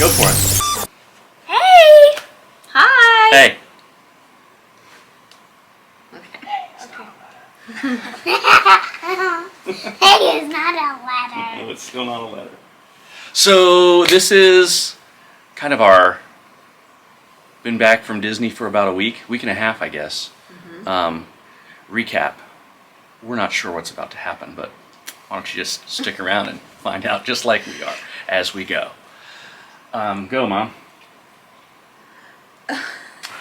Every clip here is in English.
Go for it. Hey! Hi! Hey. Hey is not a letter. No, it's still not a letter. So this is kind of our... Been back from Disney for about a week and a half, I guess. Recap. We're not sure what's about to happen, but why don't you just stick around and find out just like we are as we go. Go, Mom.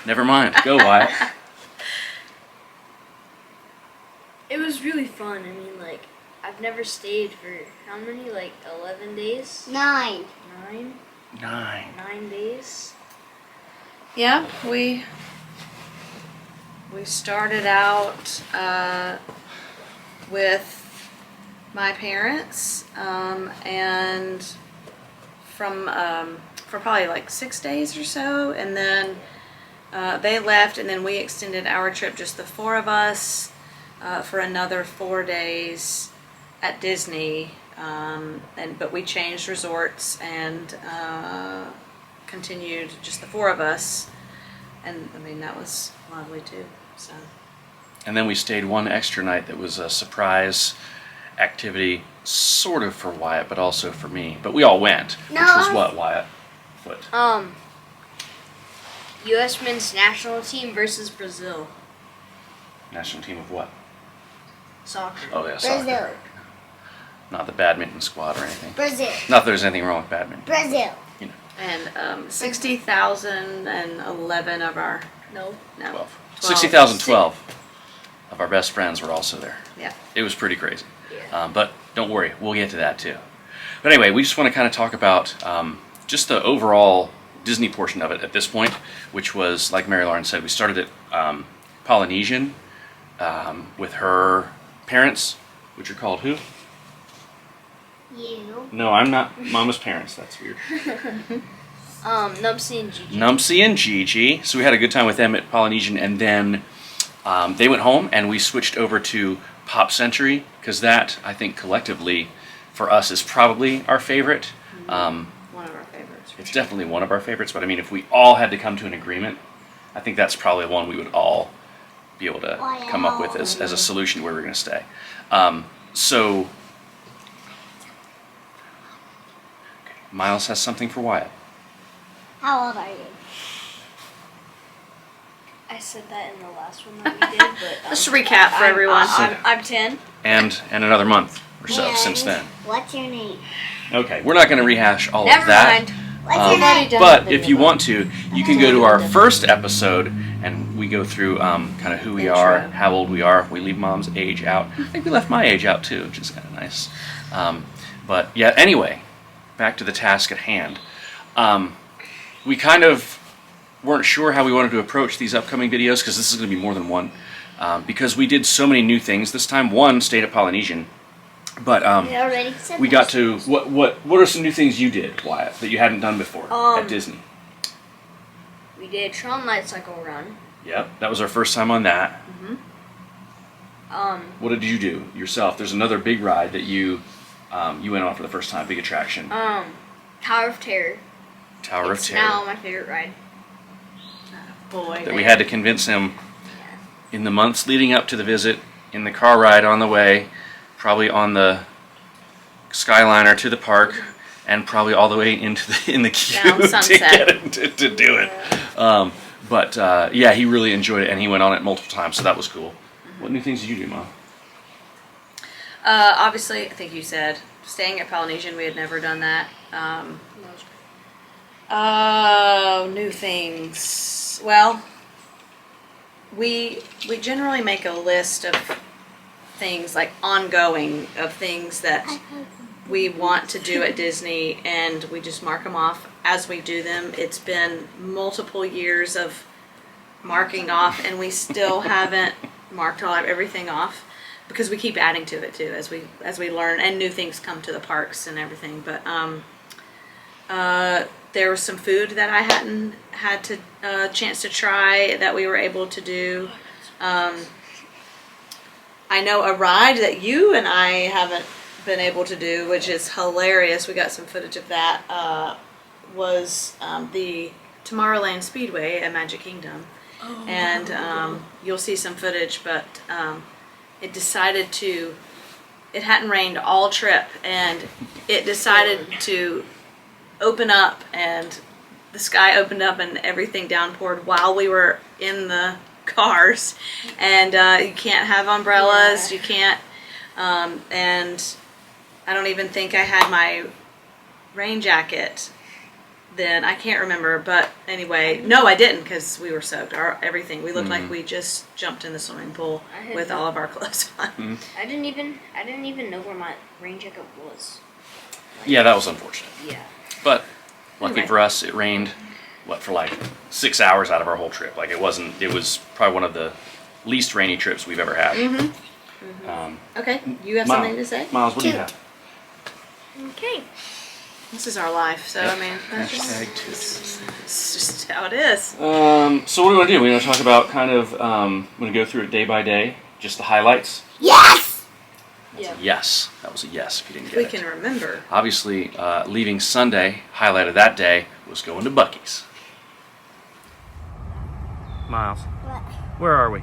Never mind. Go, Wyatt. It was really fun. I mean, like, I've never stayed for how many? Like 11 days? 9. 9? 9 days? Yeah, we started out with my parents, and for probably like 6 days or so, and then they left, and then we extended our trip, just the 4 of us, for another 4 days at Disney, but we changed resorts and continued just the 4 of us, and I mean that was lovely too. So. And then we stayed one extra night that was a surprise activity, sort of for Wyatt, but also for me. But we all went, which was what, Wyatt? Foot. U.S. men's national team versus Brazil. National team of what? Soccer. Oh yeah, soccer. Brazil. Not the badminton squad or anything. Brazil. Not that there's anything wrong with badminton. Brazil. You know. And 60,011 of our 12. 60,012 of our best friends were also there. Yeah. It was pretty crazy. Yeah. But don't worry, we'll get to that too. But anyway, we just want to kind of talk about just the overall Disney portion of it at this point, which was, like Mary Lauren said, we started at Polynesian with her parents, which are called who? You. No, I'm not Mama's parents. That's weird. Numpsy and Gigi. Numpsy and Gigi. So we had a good time with them at Polynesian, and then they went home, and we switched over to Pop Century, because that, I think, collectively, for us, is probably our favorite. One of our favorites. It's definitely one of our favorites, but I mean, if we all had to come to an agreement, I think that's probably one we would all be able to come up with as a solution to where we're going to stay. So, Miles has something for Wyatt. How old are you? I said that in the last one that we did, but Just to recap for everyone. I'm 10. And another month or so And since then. What's your name? Okay, we're not going to rehash all Never of that. mind. What's your name? But if you want to, you can go to our first episode, and we go through kind of who we are, how old we are. We leave Mom's age out. I think we left my age out too, which is kind of nice. But yeah, anyway, back to the task at hand. We kind of weren't sure how we wanted to approach these upcoming videos, because this is going to be more than one. Because we did so many new things this time. One, stayed at Polynesian. But we got to what are some new things you did, Wyatt, that you hadn't done before at Disney? We did Tron Light Cycle Run. Yep, that was our first time on that. Mm-hmm. What did you do yourself? There's another big ride that you went on for the first time, big attraction. Tower of Terror. Tower of It's Terror. now my favorite ride. Boy. That we had to convince him in the months leading up to the visit, in the car ride on the way, probably on the Skyliner to the park, and probably all the way into the queue Down to Sunset. get him to do it. But yeah, he really enjoyed it, and he went on it multiple times, so that was cool. What new things did you do, Mom? Obviously, I think you said staying at Polynesian. We had never done that. New things. Well, we generally make a list of things, like ongoing, of things that we want to do at Disney, and we just mark them off as we do them. It's been multiple years of marking off, and we still haven't marked everything off, because we keep adding to it too as we learn, and new things come to the parks and everything. But there was some food that I hadn't had a chance to try that we were able to do. I know a ride that you and I haven't been able to do, which is hilarious. We got some footage of that. was the Tomorrowland Speedway at Magic Kingdom. And you'll see some footage, but it decided to, it hadn't rained all trip, and it decided to open up, and the sky opened up and everything downpoured while we were in the cars. And you can't have umbrellas, you can't, and I don't even think I had my rain jacket then. I can't remember, but anyway, no, I didn't, because we were soaked. Everything. We looked like we just jumped in the swimming pool with all of our clothes on. I didn't even know where my rain jacket was. Yeah, that was unfortunate. Yeah. But lucky Anyway. for us, it rained, for like 6 hours out of our whole trip. Like it was probably one of the least rainy trips we've ever had. Okay, you have Miles, something to say? Miles, what do you have? Okay. This is our life, so I mean, that's Hashtag it's just how it is. So what do we want to do? We want to talk about kind of, I'm going to go through it day by day, just the highlights. Yes! Yeah. Yes, that was a yes if you didn't If get we it. can remember. Obviously, leaving Sunday, highlight of that day was going to Buc-ee's. Miles, What? where are we?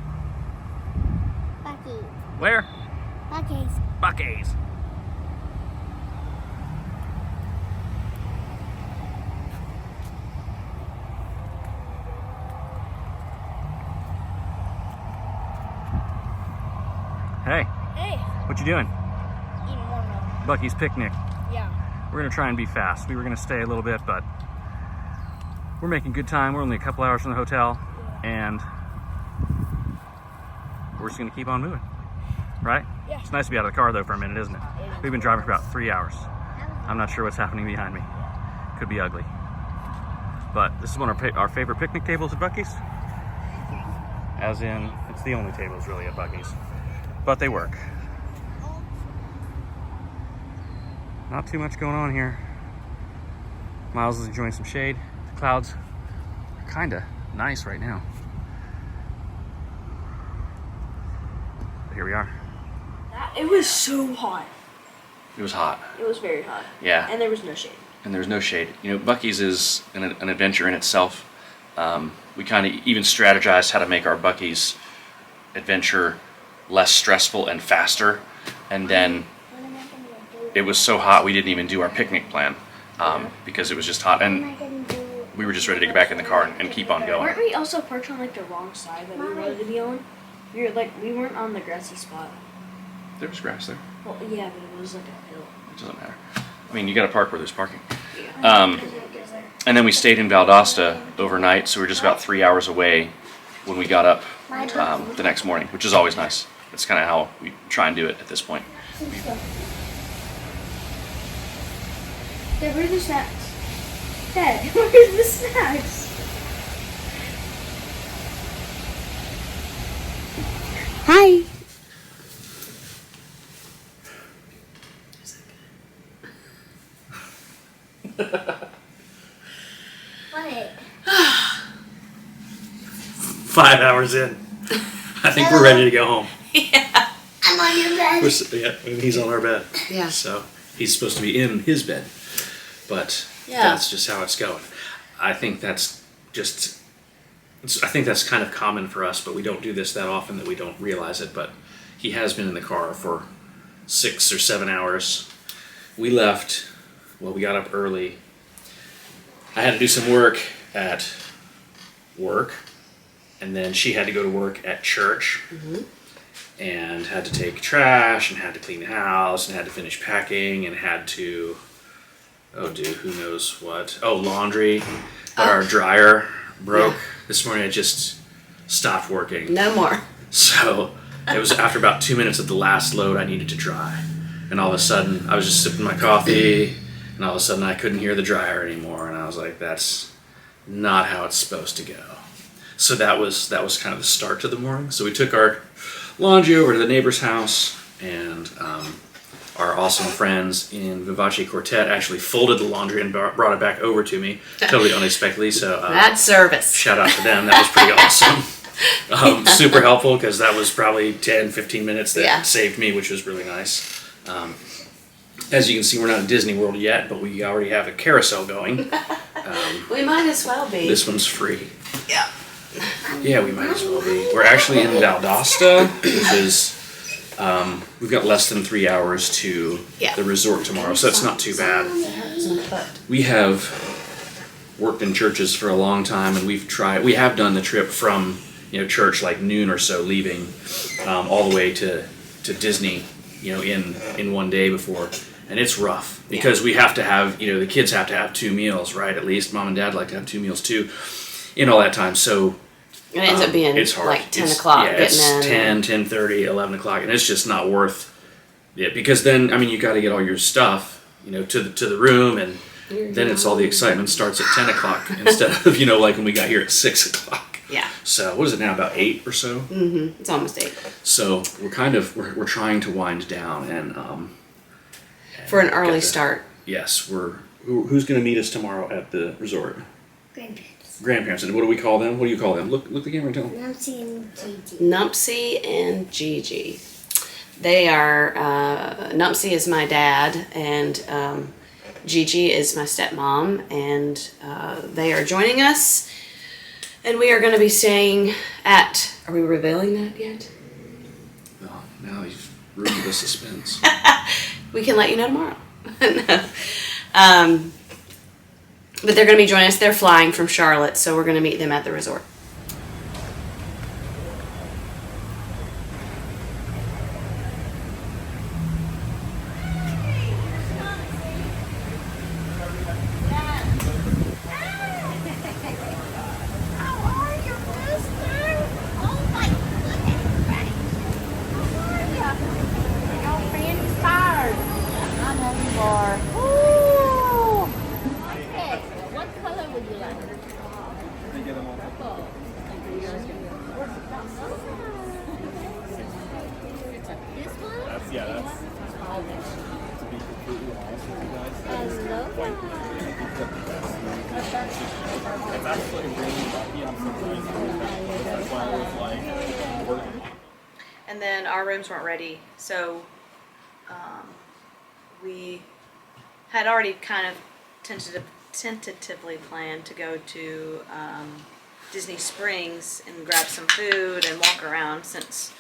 Bucky. Where? Bucky's. Buc-ee's. Hey, Hey. what you doing? Eating more milk. Buc-ee's picnic. Yeah. We're gonna try and be fast. We were gonna stay a little bit, but we're making good time. We're only a couple hours from the hotel, and we're just gonna keep on moving, right? Yeah. It's nice to be out of the car though for a minute, isn't it? We've been driving for about 3 hours. I'm not sure what's happening behind me. Could be ugly. But this is one of our favorite picnic tables at Buc-ee's. As in, it's the only tables really at Buc-ee's. But they work. Not too much going on here. Miles is enjoying some shade. The clouds are kinda nice right now. But here we are. It was so hot. It was hot. It was very hot. Yeah. And there was no shade. And there's no shade. You know, Buc-ee's is an adventure in itself. We kind of even strategized how to make our Buc-ee's adventure less stressful and faster. And then it was so hot we didn't even do our picnic plan because it was just hot. And we were just ready to get back in the car and keep on going. Weren't we also parked on like the wrong side that we wanted to be on? We weren't on the grassy spot. There was grass there. Well, yeah, but it was like a hill. It doesn't matter. I mean, you got to park where there's parking. Yeah. And then we stayed in Valdosta overnight, so we were just about 3 hours away when we got up the next morning, which is always nice. That's kind of how we try and do it at this point. Dad, where are the snacks? Dad, where are the snacks? Hi. What? 5 hours in. I think we're ready to go home. I'm on your bed. He's on our bed. Yeah. So he's supposed to be in his bed. But that's just how it's going. I think that's kind of common for us, but we don't do this that often that we don't realize it. But he has been in the car for 6 or 7 hours. We left, we got up early. I had to do some work at work, and then she had to go to work at church, and had to take trash, and had to clean the house, and had to finish packing, and had to, who knows what. Laundry. But our dryer broke. This morning it just stopped working. No more. So it was after about 2 minutes of the last load I needed to dry. And all of a sudden, I was just sipping my coffee, and all of a sudden I couldn't hear the dryer anymore, and I was like, that's not how it's supposed to go. So that was kind of the start to the morning. So we took our laundry over to the neighbor's house, and our awesome friends in Vivace Quartet actually folded the laundry and brought it back over to me, totally unexpectedly. So That's service. shout out to them. That was pretty awesome. Super helpful, because that was probably 10, 15 minutes that saved me, which was really nice. As you can see, we're not in Disney World yet, but we already have a carousel going. We might as well be. This one's free. Yeah. Yeah, we might as well be. We're actually in Valdosta, which is, we've got less than 3 hours to the resort tomorrow, so that's not too bad. We have worked in churches for a long time, and we have done the trip from, church like noon or so, leaving, all the way to Disney, in one day before. And it's rough because we have to have, the kids have to have 2 meals, right? At least mom and dad like to have 2 meals too in all that time. So it ends up being it's hard. like 10 o'clock. Yeah, it's 10, 10:30, 11 o'clock, and it's just not worth it because then, you got to get all your stuff, to the room, and then it's all the excitement starts at 10 o'clock instead of, like when we got here at 6 o'clock. Yeah. So what is it now, about 8 or so? Mm-hmm. It's almost 8. So we're trying to wind down and for an early start. Yes, who's going to meet us tomorrow at the resort? Grandparents. Grandparents. And what do we call them? What do you call them? Look the camera and tell them. Numpsy and Gigi. Numpsy and Gigi. They are, Numpsy is my dad, and Gigi is my stepmom, and they are joining us, and we are going to be staying at, are we revealing that yet? Oh, now you've ruined the suspense. We can let you know tomorrow. But they're going to be joining us. They're flying from Charlotte, so we're going to meet them at the resort. And then our rooms weren't ready, so we had already kind of tentatively planned to go to Disney Springs and grab some food and walk around since,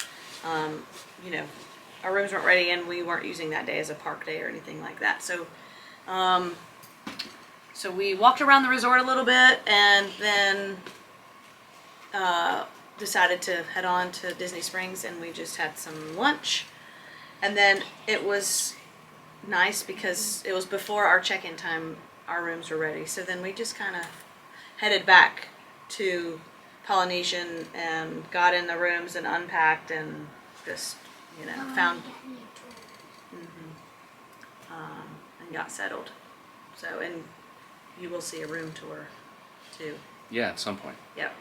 our rooms weren't ready and we weren't using that day as a park day or anything like that. So, so we walked around the resort a little bit and then decided to head on to Disney Springs, and we just had some lunch. And then it was nice because it was before our check-in time. Our rooms were ready, so then we just kind of headed back to Polynesian and got in the rooms and unpacked and just found and got settled. So, and you will see a room tour too. Yeah, at some point. Yep.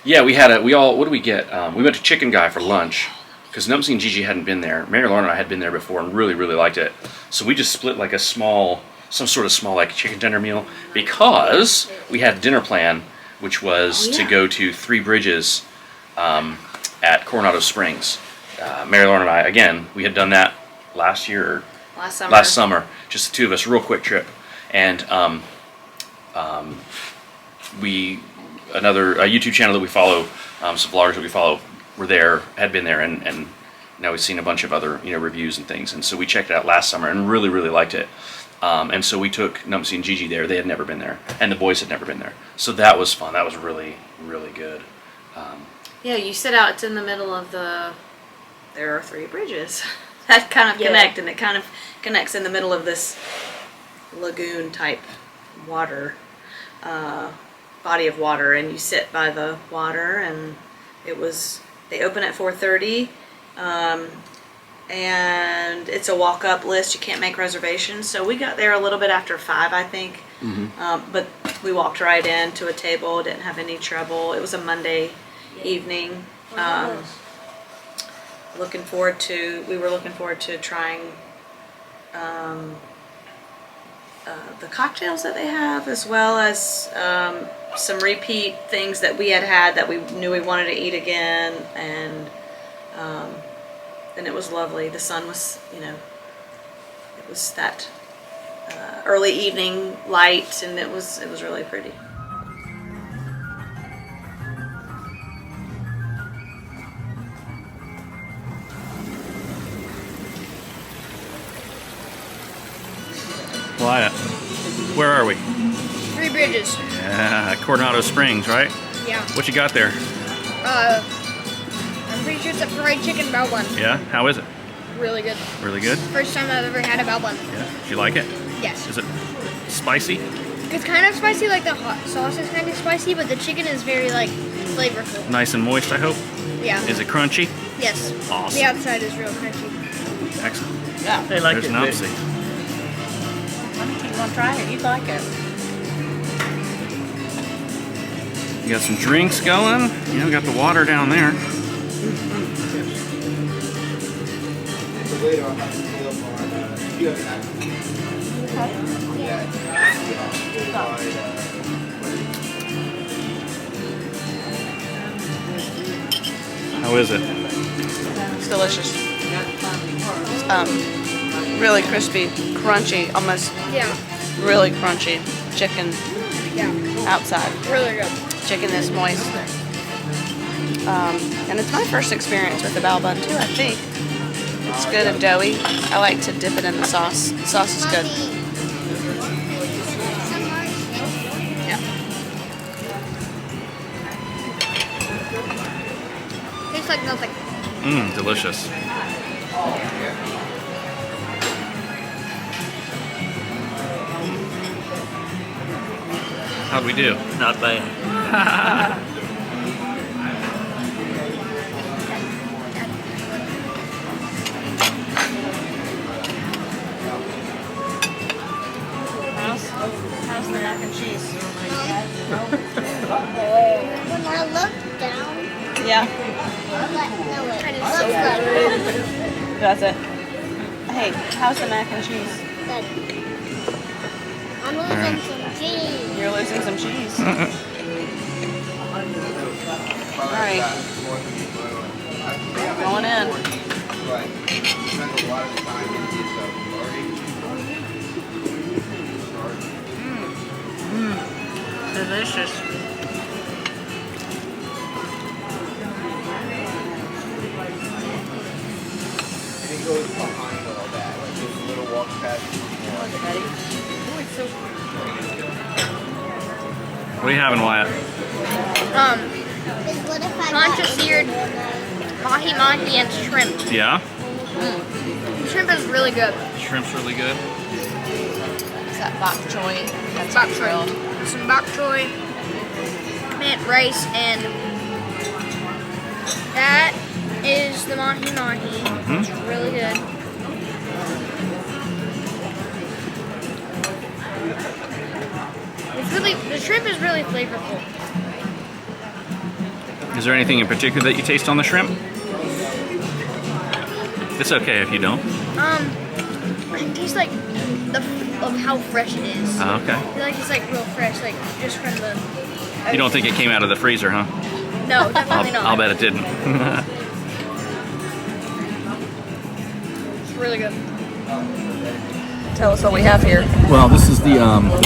Yeah, what did we get? We went to Chicken Guy for lunch because Numpsy and Gigi hadn't been there. Mary Lauren and I had been there before and really, really liked it. So we just split like some sort of small like chicken tender meal because we had a dinner plan, which was to go to 3 Bridges at Coronado Springs. Mary Lauren and I, again, we had done that last summer, just the 2 of us, real quick trip. And a YouTube channel that we follow, some vloggers that we follow had been there, and now we've seen a bunch of other reviews and things, and so we checked it out last summer and really, really liked it. And so we took Numpsy and Gigi there. They had never been there, and the boys had never been there. So that was fun. That was really, really good. Yeah, you sit out. It's in the middle of there are 3 bridges that kind of connect, and it kind of connects in the middle of this lagoon type water. Body of water, and you sit by the water, and they open at 4:30, and it's a walk-up list. You can't make reservations, so we got there a little bit after 5, I think. But we walked right in to a table, didn't have any trouble. It was a Monday evening. We were looking forward to trying the cocktails that they have, as well as some repeat things that we had that we knew we wanted to eat again, and it was lovely. The sun was, it was that early evening light, and it was really pretty. Wyatt, where are we? Three Bridges. Yeah, Coronado Springs, right? Yeah. What you got there? I'm pretty sure it's a fried chicken bao bun. Yeah, how is it? Really good. Really good? First time I've ever had a bao bun. Yeah. Do you like it? Yes. Is it spicy? It's kind of spicy, like the hot sauce is kind of spicy, but the chicken is very like flavorful. Nice and moist, I hope. Yeah. Is it crunchy? Yes. Awesome. The outside is real crunchy. Excellent. Yeah, they like There's it. an Upsy. You want to try it? You'd like it. You got some drinks going. You know, got the water down there. How is it? It's delicious. Really crispy, crunchy, almost Yeah. really crunchy chicken Yeah. outside. Really good. Chicken is moist. And it's my first experience with the bao bun too, I think. It's good and doughy. I like to dip it in the sauce. The sauce is good. Yeah. Tastes like nothing. Mmm, delicious. How'd we do? Not bad. How's the mac and cheese? When I look down, Yeah, it looks like that's it. Hey, how's the mac and cheese? good. I'm losing some cheese. You're losing some cheese. All right. Going in. Delicious. And it goes behind all that, like just a little walk past. What are you having, Wyatt? What if I Concha got seared mahi mahi and shrimp. Yeah? Shrimp is really good. Shrimp's really good. Is that bok choy? That's Bok not choy. grilled. Some bok choy, mint rice, and that is the mahi mahi. It's really good. The shrimp is really flavorful. Is there anything in particular that you taste on the shrimp? It's okay if you don't. It tastes like of how fresh it is. Okay. I feel like it's like real fresh, like just from the. You don't think it came out of the freezer, huh? No, definitely not. I'll bet it didn't. It's really good. Tell us what we have here. Well, this is the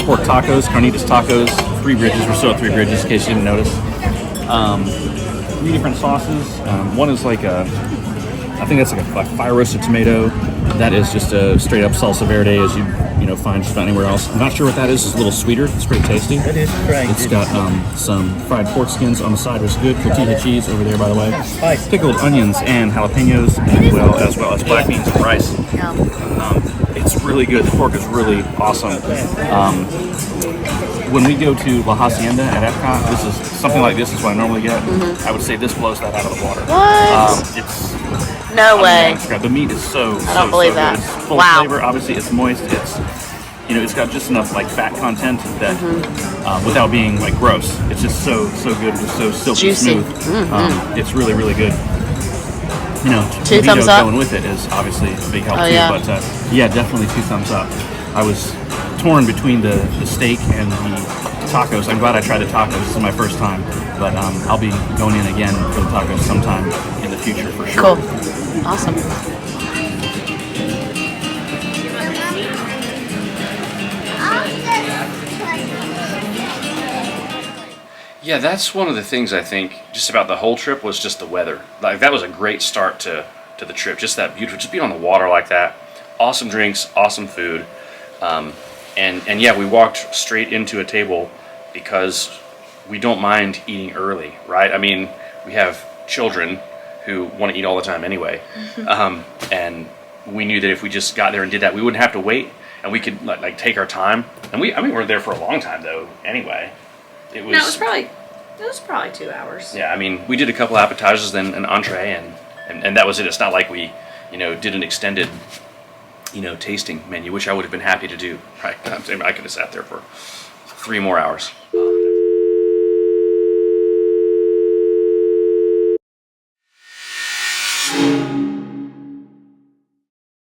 pork tacos, carnitas tacos, Three Bridges. We're still at Three Bridges, in case you didn't notice. 3 different sauces. One is like I think that's like a fire roasted tomato. That is just a straight up salsa verde, as you find just about anywhere else. I'm not sure what that is. It's a little sweeter. It's pretty tasty. It is strange. It's got some fried pork skins on the side, which is good. Tortilla cheese over there, by the way. Spicy. Pickled onions and jalapenos, as well as black beans and rice. It's really good. The pork is really awesome. When we go to La Hacienda at Epcot, this is something like this is what I normally get. I would say this blows that out of the water. What? It's No way. the meat is so. I don't believe that. Good. It's full Wow. of flavor. Obviously, it's moist. It's it's got just enough like fat content that without being like gross. It's just so good. It's so silky Juicy. smooth. It's really really good. Two thumbs up? Going with it is obviously a big help Oh, too. yeah. But yeah, definitely 2 thumbs up. I was torn between the steak and the tacos. I'm glad I tried the tacos. This is my first time, but I'll be going in again for the tacos sometime in the future for sure. Cool. Awesome. Yeah, that's one of the things I think just about the whole trip was just the weather. Like that was a great start to the trip. Just that beautiful, just being on the water like that. Awesome drinks, awesome food, and yeah, we walked straight into a table because we don't mind eating early, right? I mean, we have children who want to eat all the time anyway, and we knew that if we just got there and did that, we wouldn't have to wait, and we could like take our time. And we were there for a long time though. Anyway, it was. No, it was probably 2 hours. Yeah, I mean, we did a couple appetizers, then an entree, and that was it. It's not like we, did an extended, tasting menu, which I would have been happy to do. Right? I could have sat there for 3 more hours.